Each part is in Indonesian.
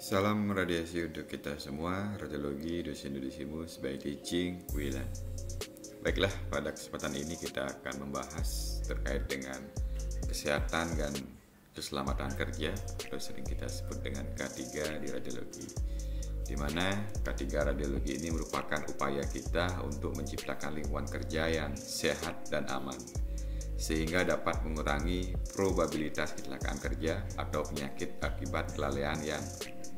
Salam radiasi untuk kita semua, radiologi, dosen-dosenmu, sebaik teaching, Wilan. Baiklah, pada kesempatan ini kita akan membahas terkait dengan kesehatan dan keselamatan kerja, atau sering kita sebut dengan K3 di radiologi. Di mana K3 radiologi ini merupakan upaya kita untuk menciptakan lingkungan kerja yang sehat dan aman, sehingga dapat mengurangi probabilitas kecelakaan kerja atau penyakit akibat kelalaian yang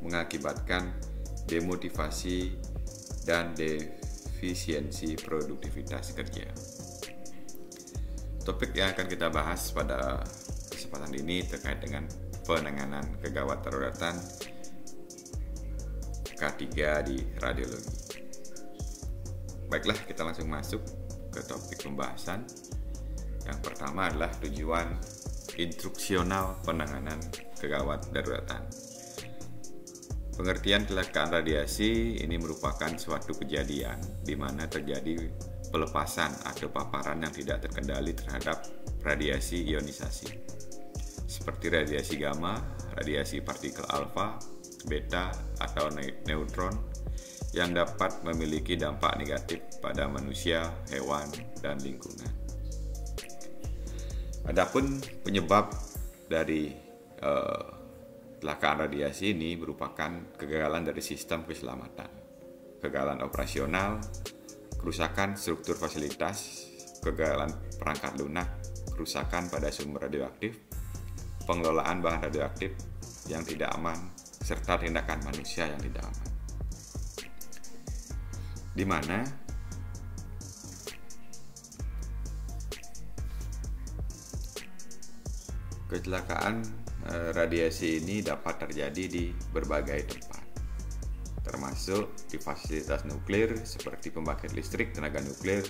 mengakibatkan demotivasi dan defisiensi produktivitas kerja. Topik yang akan kita bahas pada kesempatan ini terkait dengan penanganan kegawat daruratan K3 di radiologi. Baiklah, kita langsung masuk ke topik pembahasan. Yang pertama adalah tujuan instruksional penanganan kegawat daruratan. Pengertian kecelakaan radiasi ini merupakan suatu kejadian di mana terjadi pelepasan atau paparan yang tidak terkendali terhadap radiasi ionisasi, seperti radiasi gamma, radiasi partikel alfa, beta, atau neutron yang dapat memiliki dampak negatif pada manusia, hewan, dan lingkungan. Adapun penyebab dari kecelakaan radiasi ini merupakan kegagalan dari sistem keselamatan, kegagalan operasional, kerusakan struktur fasilitas, kegagalan perangkat lunak, kerusakan pada sumber radioaktif, pengelolaan bahan radioaktif yang tidak aman, serta tindakan manusia yang tidak aman. Di mana kecelakaan radiasi ini dapat terjadi di berbagai tempat, termasuk di fasilitas nuklir seperti pembangkit listrik tenaga nuklir,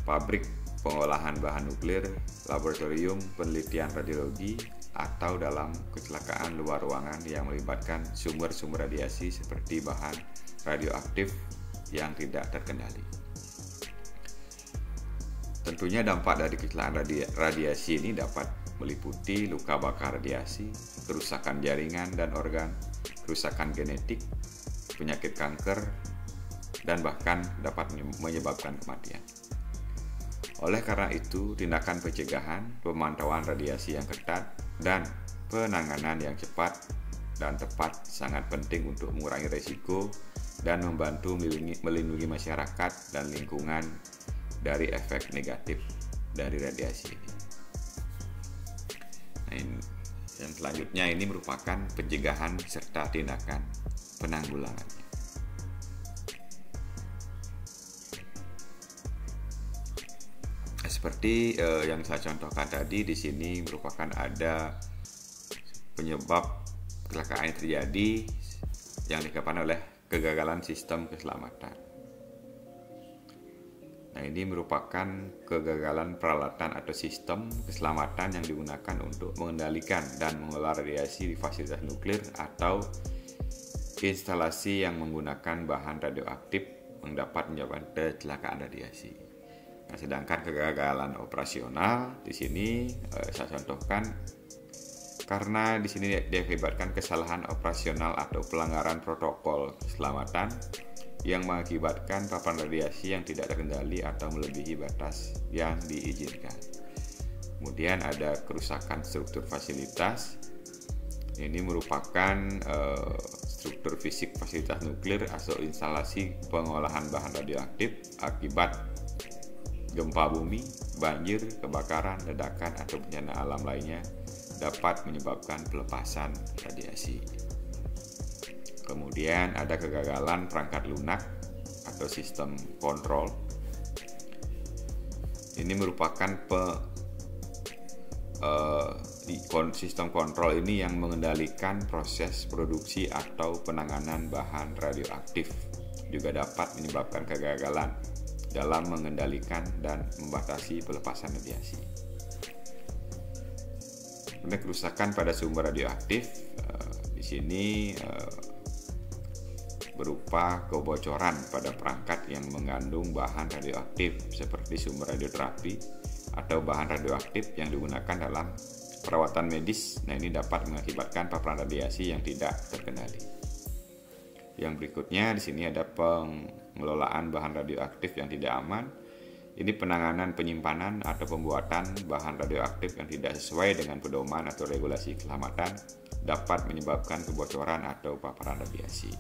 pabrik pengolahan bahan nuklir, laboratorium penelitian radiologi, atau dalam kecelakaan luar ruangan yang melibatkan sumber-sumber radiasi seperti bahan radioaktif yang tidak terkendali. Tentunya dampak dari kecelakaan radiasi ini dapat meliputi luka bakar radiasi, kerusakan jaringan dan organ, kerusakan genetik, penyakit kanker, dan bahkan dapat menyebabkan kematian. Oleh karena itu, tindakan pencegahan, pemantauan radiasi yang ketat, dan penanganan yang cepat dan tepat sangat penting untuk mengurangi risiko dan membantu melindungi masyarakat dan lingkungan dari efek negatif dari radiasi ini. Yang selanjutnya ini merupakan pencegahan serta tindakan penanggulangannya. Seperti yang saya contohkan tadi, di sini merupakan ada penyebab kecelakaan yang terjadi yang disebabkan oleh kegagalan sistem keselamatan. Nah, ini merupakan kegagalan peralatan atau sistem keselamatan yang digunakan untuk mengendalikan dan mengelola radiasi di fasilitas nuklir atau instalasi yang menggunakan bahan radioaktif yang dapat menyebabkan kecelakaan radiasi. Nah, sedangkan kegagalan operasional di sini saya contohkan karena di sini diakibatkan kesalahan operasional atau pelanggaran protokol keselamatan yang mengakibatkan paparan radiasi yang tidak terkendali atau melebihi batas yang diizinkan. Kemudian ada kerusakan struktur fasilitas. Ini merupakan struktur fisik fasilitas nuklir atau instalasi pengolahan bahan radioaktif akibat gempa bumi, banjir, kebakaran, ledakan, atau bencana alam lainnya dapat menyebabkan pelepasan radiasi. Kemudian ada kegagalan perangkat lunak atau sistem kontrol. Ini merupakan sistem kontrol ini yang mengendalikan proses produksi atau penanganan bahan radioaktif. Juga dapat menyebabkan kegagalan dalam mengendalikan dan membatasi pelepasan radiasi. Kemudian kerusakan pada sumber radioaktif di sini berupa kebocoran pada perangkat yang mengandung bahan radioaktif seperti sumber radioterapi atau bahan radioaktif yang digunakan dalam perawatan medis. Nah, ini dapat mengakibatkan paparan radiasi yang tidak terkendali. Yang berikutnya di sini ada pengelolaan bahan radioaktif yang tidak aman. Ini penanganan penyimpanan atau pembuatan bahan radioaktif yang tidak sesuai dengan pedoman atau regulasi keselamatan dapat menyebabkan kebocoran atau paparan radiasi.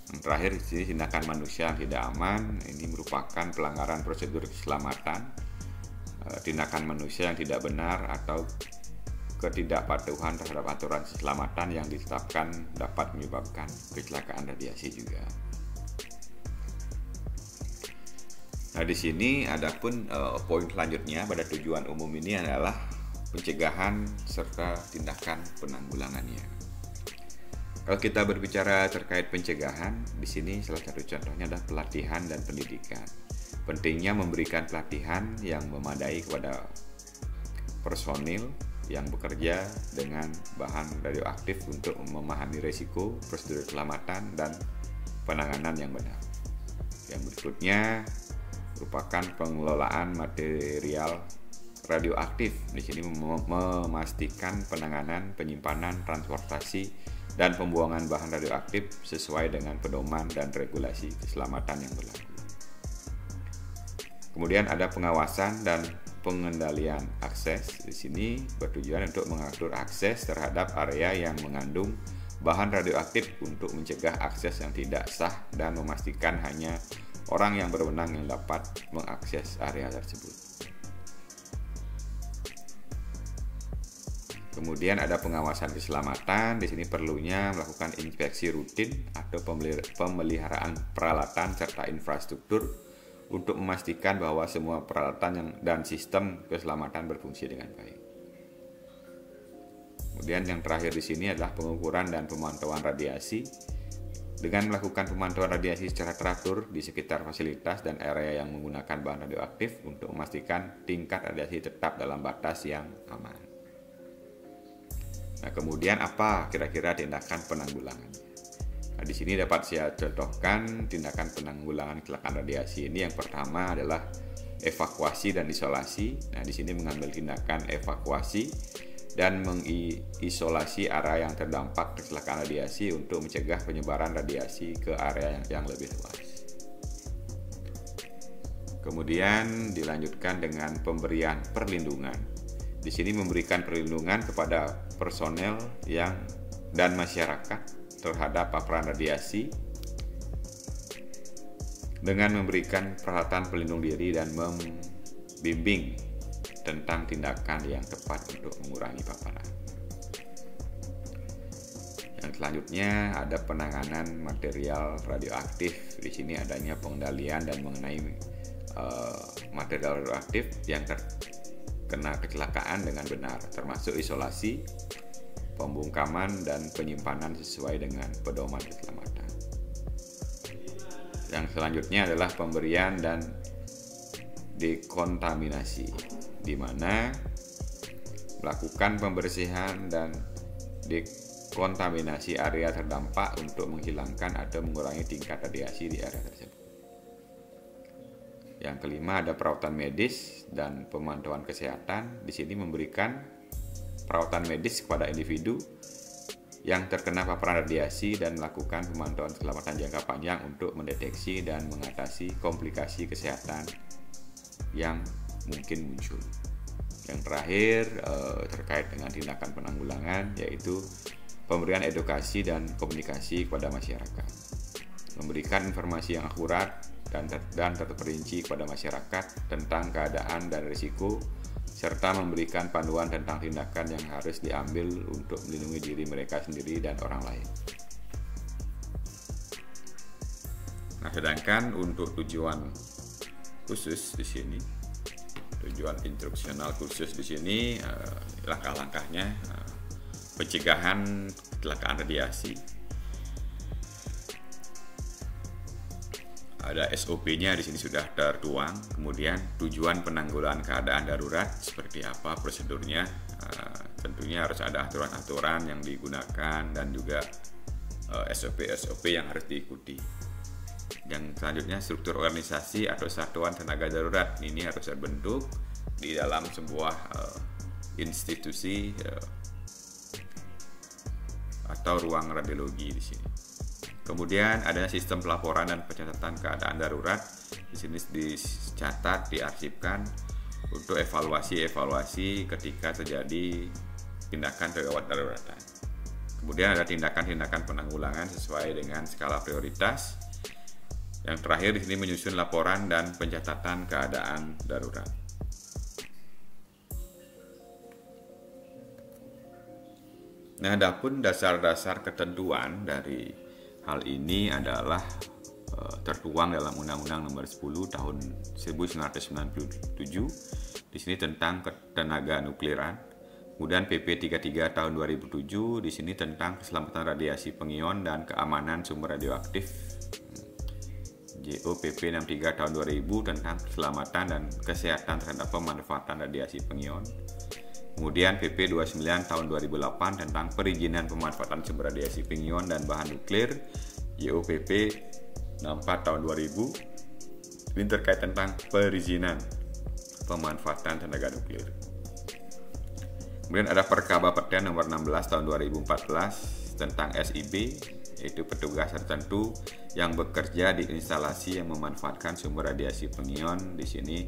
Yang terakhir di sini tindakan manusia yang tidak aman. Ini merupakan pelanggaran prosedur keselamatan, tindakan manusia yang tidak benar atau ketidakpatuhan terhadap aturan keselamatan yang ditetapkan dapat menyebabkan kecelakaan radiasi juga. Nah, di sini adapun poin selanjutnya pada tujuan umum ini adalah pencegahan serta tindakan penanggulangannya. Kalau kita berbicara terkait pencegahan, di sini salah satu contohnya adalah pelatihan dan pendidikan. Pentingnya memberikan pelatihan yang memadai kepada personil yang bekerja dengan bahan radioaktif untuk memahami risiko, prosedur keselamatan, dan penanganan yang benar. Yang berikutnya merupakan pengelolaan material radioaktif. Di sini memastikan penanganan, penyimpanan, transportasi, dan pembuangan bahan radioaktif sesuai dengan pedoman dan regulasi keselamatan yang berlaku. Kemudian ada pengawasan dan pengendalian akses. Di sini bertujuan untuk mengatur akses terhadap area yang mengandung bahan radioaktif untuk mencegah akses yang tidak sah dan memastikan hanya orang yang berwenang yang dapat mengakses area tersebut. Kemudian ada pengawasan keselamatan. Di sini perlunya melakukan inspeksi rutin atau pemeliharaan peralatan serta infrastruktur untuk memastikan bahwa semua peralatan dan sistem keselamatan berfungsi dengan baik. Kemudian yang terakhir di sini adalah pengukuran dan pemantauan radiasi. Dengan melakukan pemantauan radiasi secara teratur di sekitar fasilitas dan area yang menggunakan bahan radioaktif untuk memastikan tingkat radiasi tetap dalam batas yang aman. Nah, kemudian apa kira-kira tindakan penanggulangannya? Nah, di sini dapat saya contohkan tindakan penanggulangan kecelakaan radiasi ini. Yang pertama adalah evakuasi dan isolasi. Nah, di sini mengambil tindakan evakuasi dan mengisolasi area yang terdampak kecelakaan radiasi untuk mencegah penyebaran radiasi ke area yang lebih luas. Kemudian dilanjutkan dengan pemberian perlindungan. Di sini memberikan perlindungan kepada personel dan masyarakat terhadap paparan radiasi dengan memberikan peralatan pelindung diri dan membimbing tentang tindakan yang tepat untuk mengurangi paparan. Yang selanjutnya ada penanganan material radioaktif. Di sini adanya pengendalian dan mengenai material radioaktif yang terkena kecelakaan dengan benar, termasuk isolasi, pembungkaman, dan penyimpanan sesuai dengan pedoman keselamatan. Yang selanjutnya adalah pemberian dan dekontaminasi, di mana melakukan pembersihan dan dekontaminasi area terdampak untuk menghilangkan atau mengurangi tingkat radiasi di area tersebut. Yang kelima ada perawatan medis dan pemantauan kesehatan. Di sini memberikan perawatan medis kepada individu yang terkena paparan radiasi dan melakukan pemantauan keselamatan jangka panjang untuk mendeteksi dan mengatasi komplikasi kesehatan yang mungkin muncul. Yang terakhir terkait dengan tindakan penanggulangan, yaitu pemberian edukasi dan komunikasi kepada masyarakat, memberikan informasi yang akurat dan terperinci kepada masyarakat tentang keadaan dan risiko, serta memberikan panduan tentang tindakan yang harus diambil untuk melindungi diri mereka sendiri dan orang lain. Nah, sedangkan untuk tujuan khusus di sini, tujuan instruksional khusus di sini, langkah-langkahnya pencegahan kecelakaan radiasi. Ada SOP-nya di sini sudah tertuang. Kemudian tujuan penanggulangan keadaan darurat seperti apa prosedurnya. Tentunya harus ada aturan-aturan yang digunakan dan juga SOP yang harus diikuti. Yang selanjutnya struktur organisasi atau satuan tenaga darurat ini harus terbentuk di dalam sebuah institusi atau ruang radiologi di sini. Kemudian ada sistem pelaporan dan pencatatan keadaan darurat. Di sini dicatat, diarsipkan untuk evaluasi ketika terjadi tindakan kegawat daruratan. Kemudian ada tindakan-tindakan penanggulangan sesuai dengan skala prioritas. Yang terakhir di sini menyusun laporan dan pencatatan keadaan darurat. Nah, adapun dasar-dasar ketentuan dari hal ini adalah tertuang dalam Undang-Undang Nomor 10 Tahun 1997. Di sini tentang ketenaga nukliran. Kemudian PP 33 Tahun 2007 di sini tentang keselamatan radiasi pengion dan keamanan sumber radioaktif. JO PP 63 Tahun 2000 tentang keselamatan dan kesehatan terhadap pemanfaatan radiasi pengion. Kemudian PP 29 Tahun 2008 tentang perizinan pemanfaatan sumber radiasi pengion dan bahan nuklir. JO PP 64 Tahun 2000 ini terkait tentang perizinan pemanfaatan tenaga nuklir. Kemudian ada Perkab Bapeten Nomor 16 Tahun 2014 tentang SIB, yaitu petugas tertentu yang bekerja di instalasi yang memanfaatkan sumber radiasi pengion. Di sini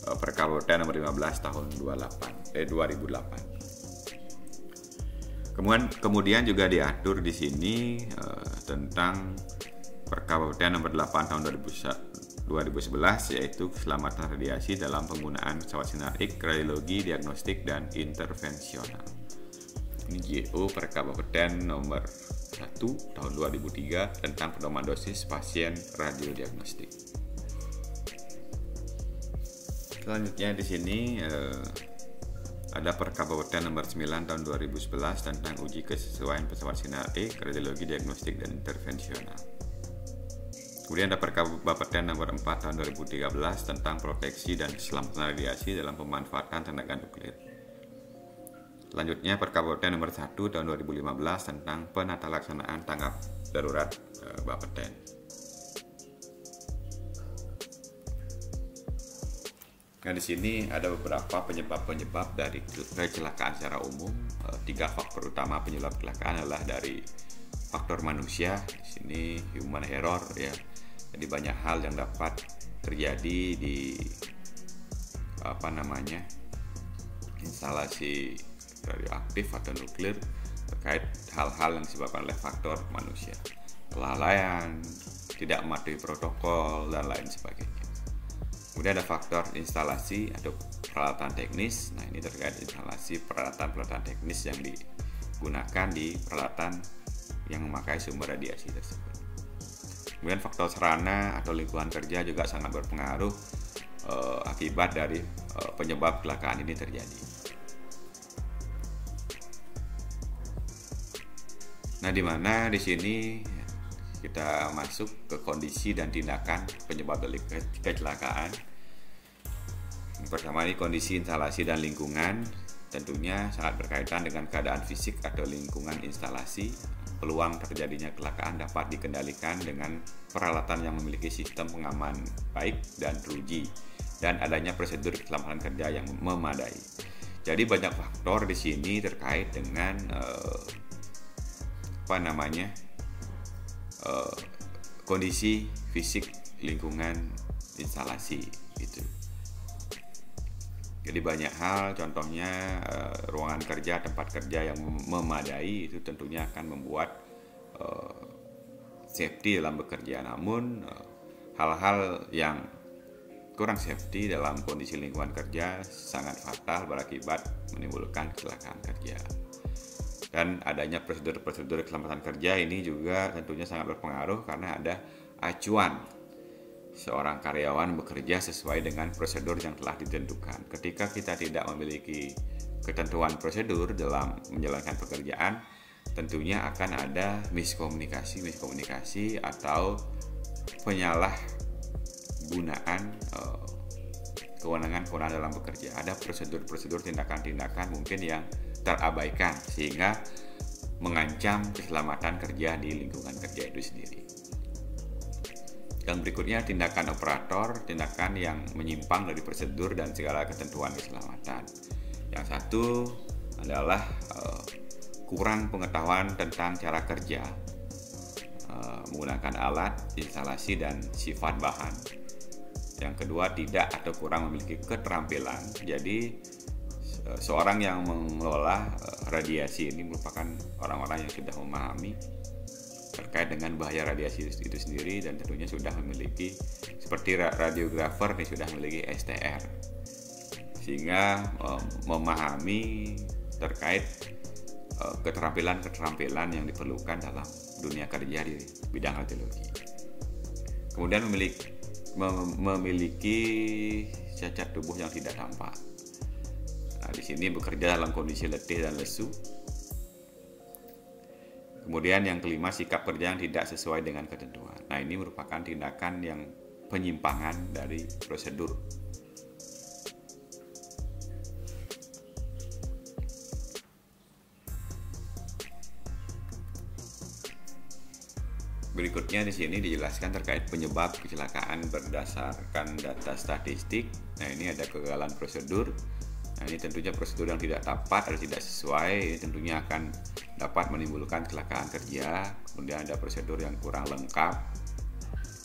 Perkab Bapeten Nomor 15 Tahun 2008. Kemudian juga diatur di sini tentang Perkab Bapeten Nomor 8 Tahun 2011, yaitu keselamatan radiasi dalam penggunaan pesawat sinar X, radiologi, diagnostik, dan intervensional. Ini JO Perkab Bapeten Nomor 1 Tahun 2003 tentang pedoman dosis pasien radiodiagnostik. Selanjutnya di sini ada Perkab Bapeten Nomor 9 Tahun 2011 tentang uji kesesuaian pesawat sinar X, radiologi, diagnostik, dan intervensional. Kemudian ada Perkab Bapeten Nomor 4 Tahun 2013 tentang proteksi dan keselamatan radiasi dalam pemanfaatan tenaga nuklir. Selanjutnya Perkab Bapeten Nomor 1 Tahun 2015 tentang penata laksanaan tanggap darurat Bapeten. Nah, di sini ada beberapa penyebab-penyebab dari kecelakaan secara umum. 3 faktor utama penyebab kecelakaan adalah dari faktor manusia. Di sini human error ya. Jadi banyak hal yang dapat terjadi di instalasi radioaktif atau nuklir terkait hal-hal yang disebabkan oleh faktor manusia, kelalaian, tidak mematuhi protokol, dan lain sebagainya. Kemudian ada faktor instalasi atau peralatan teknis. Nah, ini terkait instalasi peralatan teknis yang digunakan di peralatan yang memakai sumber radiasi tersebut. Kemudian faktor sarana atau lingkungan kerja juga sangat berpengaruh akibat dari penyebab kecelakaan ini terjadi. Nah, di mana di sini kita masuk ke kondisi dan tindakan penyebab dari kecelakaan. Yang pertama ini kondisi instalasi dan lingkungan, tentunya sangat berkaitan dengan keadaan fisik atau lingkungan instalasi. Peluang terjadinya kecelakaan dapat dikendalikan dengan peralatan yang memiliki sistem pengaman baik dan teruji dan adanya prosedur keselamatan kerja yang memadai. Jadi banyak faktor di sini terkait dengan kondisi fisik lingkungan instalasi gitu. Jadi banyak hal, contohnya ruangan kerja, tempat kerja yang memadai itu tentunya akan membuat safety dalam bekerja. Namun hal-hal yang kurang safety dalam kondisi lingkungan kerja sangat fatal berakibat menimbulkan kecelakaan kerja. Dan adanya prosedur-prosedur keselamatan kerja ini juga tentunya sangat berpengaruh karena ada acuan seorang karyawan bekerja sesuai dengan prosedur yang telah ditentukan. Ketika kita tidak memiliki ketentuan prosedur dalam menjalankan pekerjaan, tentunya akan ada miskomunikasi atau penyalahgunaan kewenangan dalam bekerja. Ada prosedur-prosedur tindakan-tindakan mungkin yang terabaikan sehingga mengancam keselamatan kerja di lingkungan kerja itu sendiri. Yang berikutnya tindakan operator, tindakan yang menyimpang dari prosedur dan segala ketentuan keselamatan. Yang satu adalah kurang pengetahuan tentang cara kerja menggunakan alat, instalasi, dan sifat bahan. Yang kedua, tidak atau kurang memiliki keterampilan. Jadi seorang yang mengelola radiasi ini merupakan orang-orang yang sudah memahami terkait dengan bahaya radiasi itu sendiri, dan tentunya sudah memiliki, seperti radiografer ini sudah memiliki STR, sehingga memahami terkait keterampilan yang diperlukan dalam dunia kerja di bidang radiologi. Kemudian memiliki cacat tubuh yang tidak tampak. Nah, di sini bekerja dalam kondisi letih dan lesu. Kemudian yang kelima, sikap kerja yang tidak sesuai dengan ketentuan. Nah, ini merupakan tindakan yang penyimpangan dari prosedur. Berikutnya di sini dijelaskan terkait penyebab kecelakaan berdasarkan data statistik. Nah, ini ada kegagalan prosedur. Nah, ini tentunya prosedur yang tidak tepat atau tidak sesuai, ini tentunya akan dapat menimbulkan kecelakaan kerja. Kemudian ada prosedur yang kurang lengkap.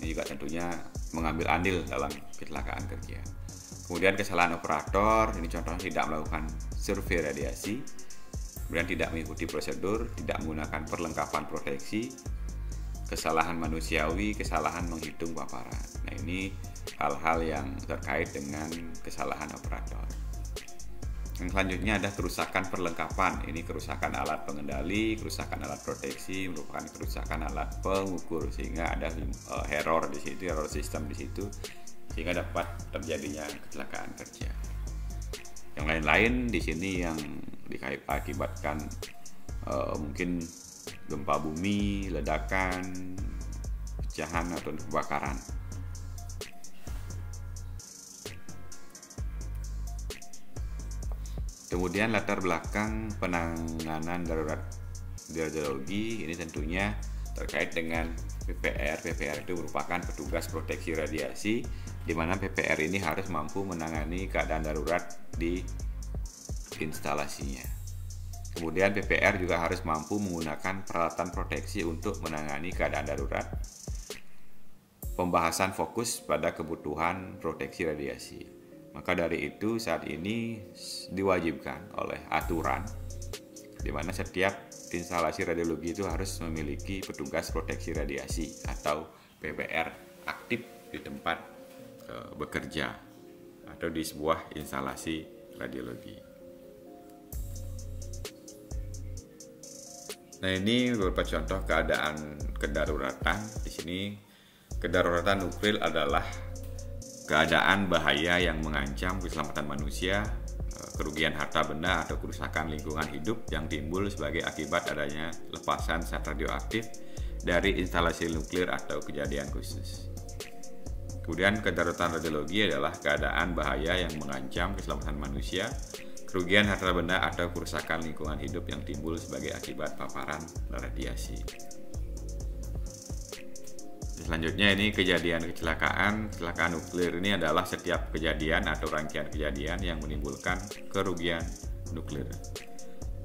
Ini juga tentunya mengambil andil dalam kecelakaan kerja. Kemudian kesalahan operator, ini contohnya tidak melakukan survei radiasi. Kemudian tidak mengikuti prosedur, tidak menggunakan perlengkapan proteksi. Kesalahan manusiawi, kesalahan menghitung paparan. Nah, ini hal-hal yang terkait dengan kesalahan operator. Yang selanjutnya ada kerusakan perlengkapan. Ini kerusakan alat pengendali, kerusakan alat proteksi, merupakan kerusakan alat pengukur, sehingga ada error di situ, error sistem di situ, sehingga dapat terjadinya kecelakaan kerja. Yang lain-lain di sini yang diakibatkan mungkin gempa bumi, ledakan, pecahan atau kebakaran. Kemudian latar belakang penanganan darurat radiologi ini tentunya terkait dengan PPR. PPR itu merupakan petugas proteksi radiasi, di mana PPR ini harus mampu menangani keadaan darurat di instalasinya. Kemudian PPR juga harus mampu menggunakan peralatan proteksi untuk menangani keadaan darurat. Pembahasan fokus pada kebutuhan proteksi radiasi. Maka dari itu saat ini diwajibkan oleh aturan di mana setiap instalasi radiologi itu harus memiliki petugas proteksi radiasi atau PPR aktif di tempat bekerja atau di sebuah instalasi radiologi. Nah, ini beberapa contoh keadaan kedaruratan. Di sini kedaruratan nuklir adalah keadaan bahaya yang mengancam keselamatan manusia, kerugian harta benda atau kerusakan lingkungan hidup yang timbul sebagai akibat adanya lepasan zat radioaktif dari instalasi nuklir atau kejadian khusus. Kemudian kedaruratan radiologi adalah keadaan bahaya yang mengancam keselamatan manusia, kerugian harta benda atau kerusakan lingkungan hidup yang timbul sebagai akibat paparan radiasi. Selanjutnya ini kecelakaan nuklir. Ini adalah setiap kejadian atau rangkaian kejadian yang menimbulkan kerugian nuklir.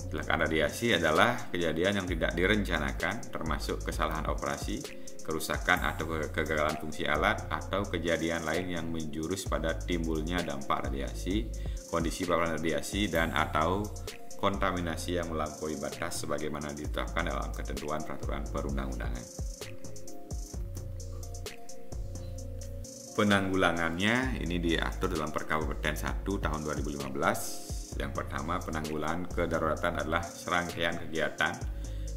Kecelakaan radiasi adalah kejadian yang tidak direncanakan, termasuk kesalahan operasi, kerusakan atau kegagalan fungsi alat, atau kejadian lain yang menjurus pada timbulnya dampak radiasi, kondisi paparan radiasi, dan atau kontaminasi yang melampaui batas sebagaimana ditetapkan dalam ketentuan peraturan perundang-undangan. Penanggulangannya ini diatur dalam Perkap Bapeten 1 tahun 2015. Yang pertama, penanggulangan kedaruratan adalah serangkaian kegiatan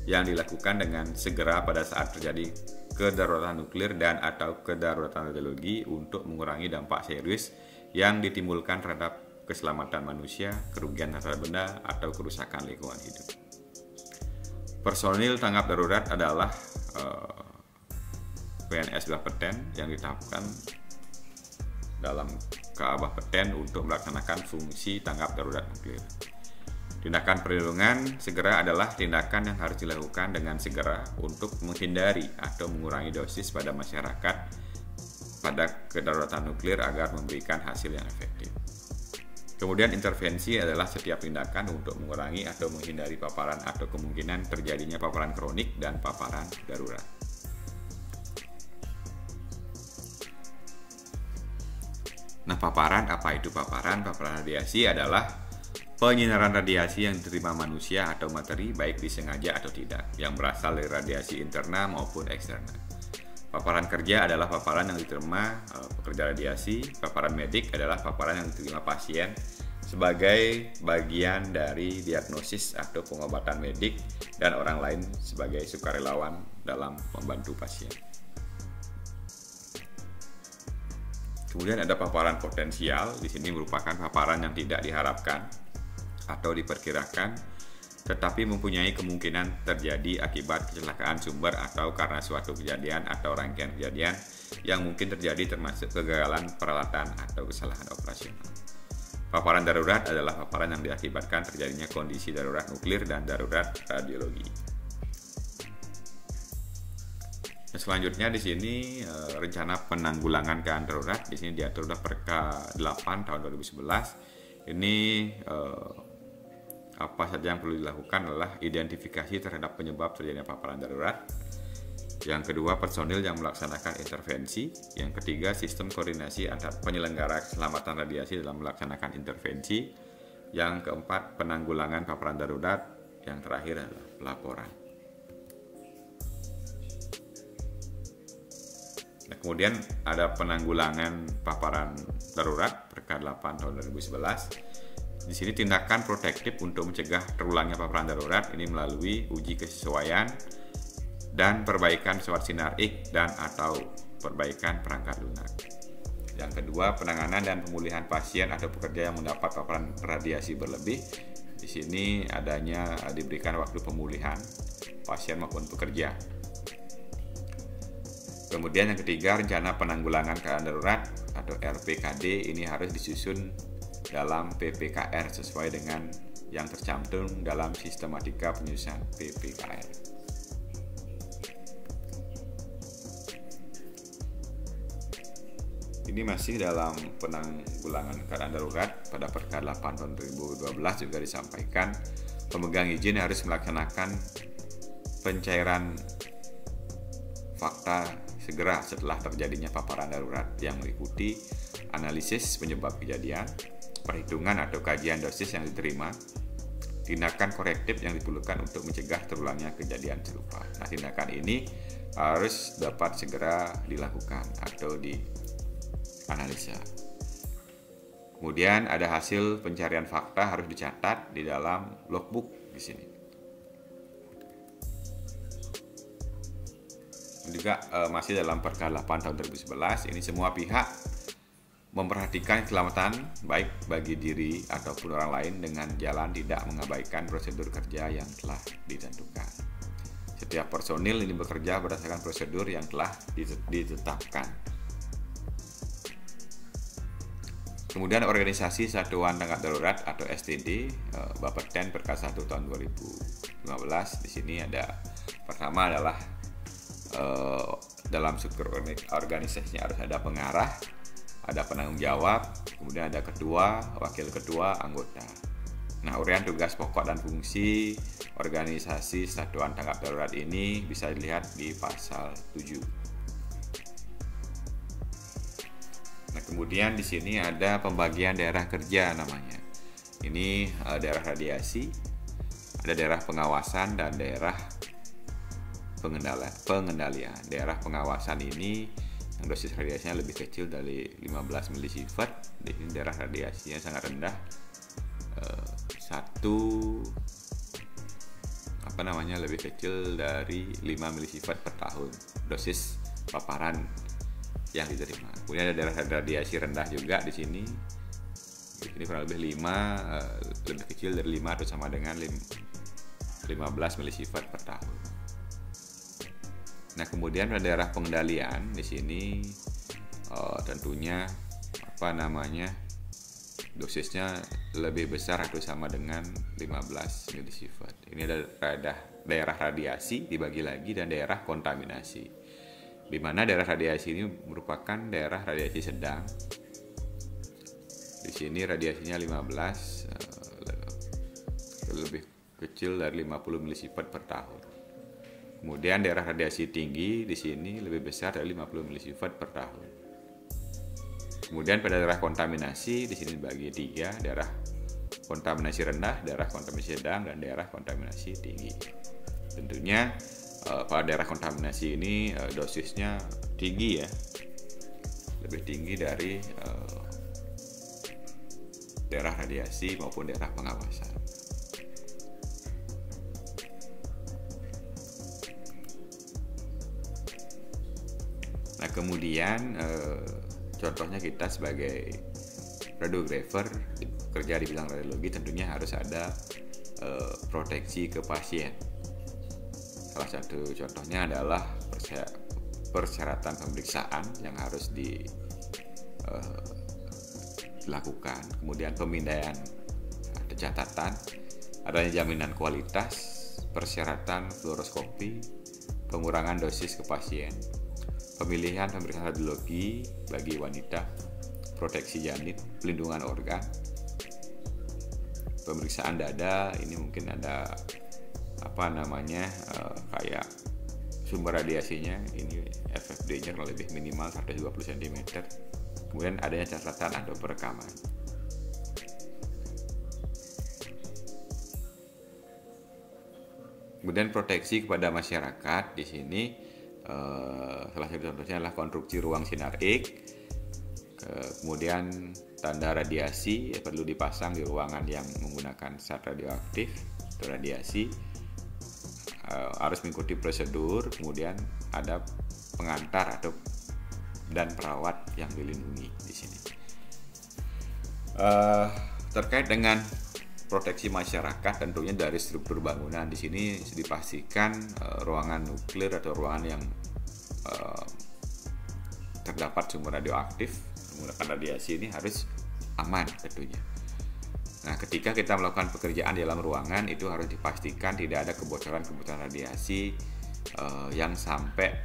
yang dilakukan dengan segera pada saat terjadi kedaruratan nuklir dan atau kedaruratan radiologi untuk mengurangi dampak serius yang ditimbulkan terhadap keselamatan manusia, kerugian harta benda, atau kerusakan lingkungan hidup. Personil tanggap darurat adalah PNS Bapeten yang ditetapkan dalam KA Bapeten untuk melaksanakan fungsi tanggap darurat nuklir. Tindakan perlindungan segera adalah tindakan yang harus dilakukan dengan segera untuk menghindari atau mengurangi dosis pada masyarakat pada kedaruratan nuklir agar memberikan hasil yang efektif. Kemudian intervensi adalah setiap tindakan untuk mengurangi atau menghindari paparan atau kemungkinan terjadinya paparan kronik dan paparan darurat. Nah, paparan, apa itu paparan? Paparan radiasi adalah penyinaran radiasi yang diterima manusia atau materi baik disengaja atau tidak, yang berasal dari radiasi interna maupun eksterna. Paparan kerja adalah paparan yang diterima pekerja radiasi. Paparan medik adalah paparan yang diterima pasien sebagai bagian dari diagnosis atau pengobatan medik dan orang lain sebagai sukarelawan dalam membantu pasien. Kemudian ada paparan potensial. Di sini merupakan paparan yang tidak diharapkan atau diperkirakan, tetapi mempunyai kemungkinan terjadi akibat kecelakaan sumber atau karena suatu kejadian atau rangkaian kejadian yang mungkin terjadi, termasuk kegagalan peralatan atau kesalahan operasional. Paparan darurat adalah paparan yang diakibatkan terjadinya kondisi darurat nuklir dan darurat radiologi. Nah, selanjutnya di sini rencana penanggulangan keadaan darurat di sini diatur dalam Perka 8 tahun 2011. Ini apa saja yang perlu dilakukan adalah identifikasi terhadap penyebab terjadinya paparan darurat. Yang kedua, personil yang melaksanakan intervensi. Yang ketiga, sistem koordinasi antar penyelenggara keselamatan radiasi dalam melaksanakan intervensi. Yang keempat, penanggulangan paparan darurat. Yang terakhir adalah pelaporan. Nah, kemudian ada penanggulangan paparan darurat Perka 8 tahun 2011. Di sini tindakan protektif untuk mencegah terulangnya paparan darurat ini melalui uji kesesuaian dan perbaikan pesawat sinar X dan atau perbaikan perangkat lunak. Yang kedua, penanganan dan pemulihan pasien atau pekerja yang mendapat paparan radiasi berlebih. Di sini adanya diberikan waktu pemulihan pasien maupun pekerja. Kemudian yang ketiga, rencana penanggulangan keadaan darurat atau RPKD ini harus disusun dalam PPKR sesuai dengan yang tercantum dalam sistematika penyusunan PPKR. Ini masih dalam penanggulangan keadaan darurat. Pada Perka 8 tahun 2012 juga disampaikan pemegang izin harus melaksanakan pencairan fakta segera setelah terjadinya paparan darurat yang meliputi analisis penyebab kejadian, perhitungan atau kajian dosis yang diterima, tindakan korektif yang diperlukan untuk mencegah terulangnya kejadian serupa. Nah, tindakan ini harus dapat segera dilakukan atau dianalisa. Kemudian ada hasil pencarian fakta harus dicatat di dalam logbook di sini. Juga masih dalam Perka 8 tahun 2011, ini semua pihak memperhatikan keselamatan baik bagi diri ataupun orang lain dengan jalan tidak mengabaikan prosedur kerja yang telah ditentukan. Setiap personil ini bekerja berdasarkan prosedur yang telah ditetapkan. Kemudian organisasi Satuan Tanggap Darurat atau STD, Bapeten Perka 1 tahun 2015. Di sini ada pertama adalah dalam struktur organisasinya harus ada pengarah, ada penanggung jawab, kemudian ada ketua, wakil ketua, anggota. Nah, uraian tugas pokok dan fungsi organisasi Satuan Tanggap Darurat ini bisa dilihat di pasal 7. Nah, kemudian di sini ada pembagian daerah kerja namanya. Ini daerah radiasi, ada daerah pengawasan dan daerah pengendalian. Daerah pengawasan ini yang dosis radiasinya lebih kecil dari 15 milisievert. Ini daerah radiasinya sangat rendah, lebih kecil dari 5 milisievert per tahun dosis paparan yang diterima. Kemudian ada daerah radiasi rendah juga di sini. Ini kurang lebih 5, lebih kecil dari 5 atau sama dengan 15 milisievert per tahun. Nah, kemudian pada daerah pengendalian di sini tentunya dosisnya lebih besar atau sama dengan 15 milisievert. Ini ada daerah radiasi dibagi lagi dan daerah kontaminasi. Di mana daerah radiasi ini merupakan daerah radiasi sedang. Di sini radiasinya 15, lebih kecil dari 50 milisievert per tahun. Kemudian daerah radiasi tinggi di sini lebih besar dari 50 milisievert per tahun. Kemudian pada daerah kontaminasi di sini dibagi 3, daerah kontaminasi rendah, daerah kontaminasi sedang, dan daerah kontaminasi tinggi. Tentunya pada daerah kontaminasi ini dosisnya tinggi ya, lebih tinggi dari daerah radiasi maupun daerah pengawasan. Nah, kemudian contohnya kita sebagai radiografer kerja di bidang radiologi tentunya harus ada proteksi ke pasien. Salah satu contohnya adalah persyaratan pemeriksaan yang harus dilakukan, kemudian pemindaian ada catatan, adanya jaminan kualitas, persyaratan fluoroskopi, pengurangan dosis ke pasien, pemilihan pemeriksaan radiologi bagi wanita, proteksi janin, pelindungan organ, pemeriksaan dada. Ini mungkin ada kayak sumber radiasinya, ini FFD-nya kurang lebih minimal 120 cm. Kemudian adanya catatan atau perekaman. Kemudian proteksi kepada masyarakat di sini salah satu contohnya adalah konstruksi ruang sinar X. Kemudian tanda radiasi perlu dipasang di ruangan yang menggunakan zat radioaktif atau radiasi. Harus mengikuti prosedur, kemudian ada pengantar dan perawat yang dilindungi di sini. Terkait dengan proteksi masyarakat, tentunya dari struktur bangunan di sini dipastikan ruangan nuklir atau ruangan yang terdapat sumber radioaktif menggunakan radiasi ini harus aman tentunya. Nah, ketika kita melakukan pekerjaan di dalam ruangan itu harus dipastikan tidak ada kebocoran radiasi yang sampai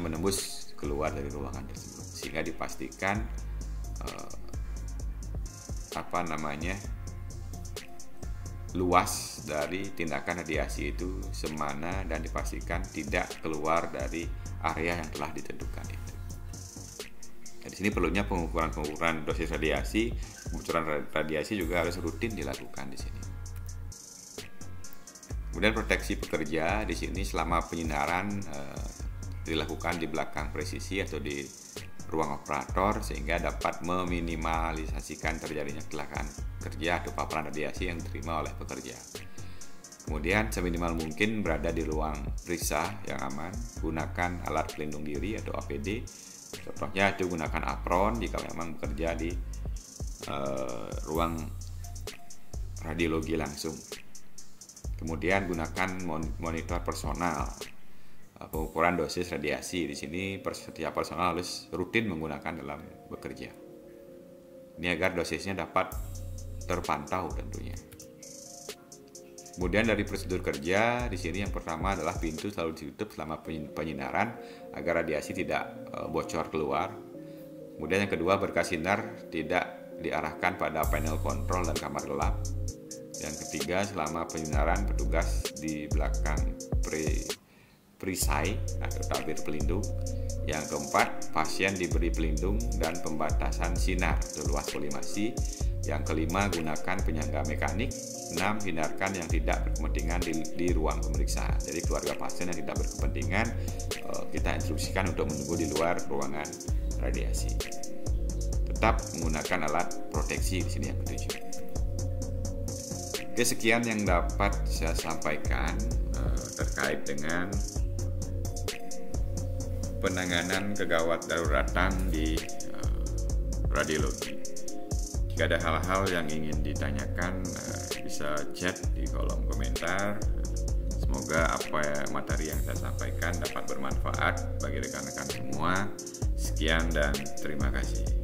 menembus keluar dari ruangan tersebut, sehingga dipastikan luas dari tindakan radiasi itu semana dan dipastikan tidak keluar dari area yang telah ditentukan itu. Nah, di sini perlunya pengukuran dosis radiasi, kebocoran radiasi juga harus rutin dilakukan di sini. Kemudian proteksi pekerja di sini selama penyinaran dilakukan di belakang presisi atau di ruang operator sehingga dapat meminimalisasikan terjadinya kecelakaan kerja atau paparan radiasi yang diterima oleh pekerja. Kemudian seminimal mungkin berada di ruang periksa yang aman, gunakan alat pelindung diri atau APD. Contohnya itu gunakan apron jika memang bekerja di ruang radiologi langsung. Kemudian gunakan monitor personal, pengukuran dosis radiasi. Di sini setiap personal harus rutin menggunakan dalam bekerja. Ini agar dosisnya dapat terpantau tentunya. Kemudian dari prosedur kerja di sini yang pertama adalah pintu selalu ditutup selama penyinaran agar radiasi tidak bocor keluar. Kemudian yang kedua, berkas sinar tidak diarahkan pada panel kontrol dan kamar gelap. Yang ketiga, selama penyinaran petugas di belakang perisai atau tabir pelindung. Yang keempat, pasien diberi pelindung dan pembatasan sinar atau luas kolimasi. Yang kelima, gunakan penyangga mekanik. 6. Hindarkan yang tidak berkepentingan di ruang pemeriksaan. Jadi keluarga pasien yang tidak berkepentingan kita instruksikan untuk menunggu di luar ruangan radiasi. Tetap menggunakan alat proteksi di sini yang ketujuh. Oke, sekian yang dapat saya sampaikan terkait dengan penanganan kegawat daruratan di radiologi. Jika ada hal-hal yang ingin ditanyakan, bisa chat di kolom komentar. Semoga materi yang saya sampaikan dapat bermanfaat bagi rekan-rekan semua. Sekian dan terima kasih.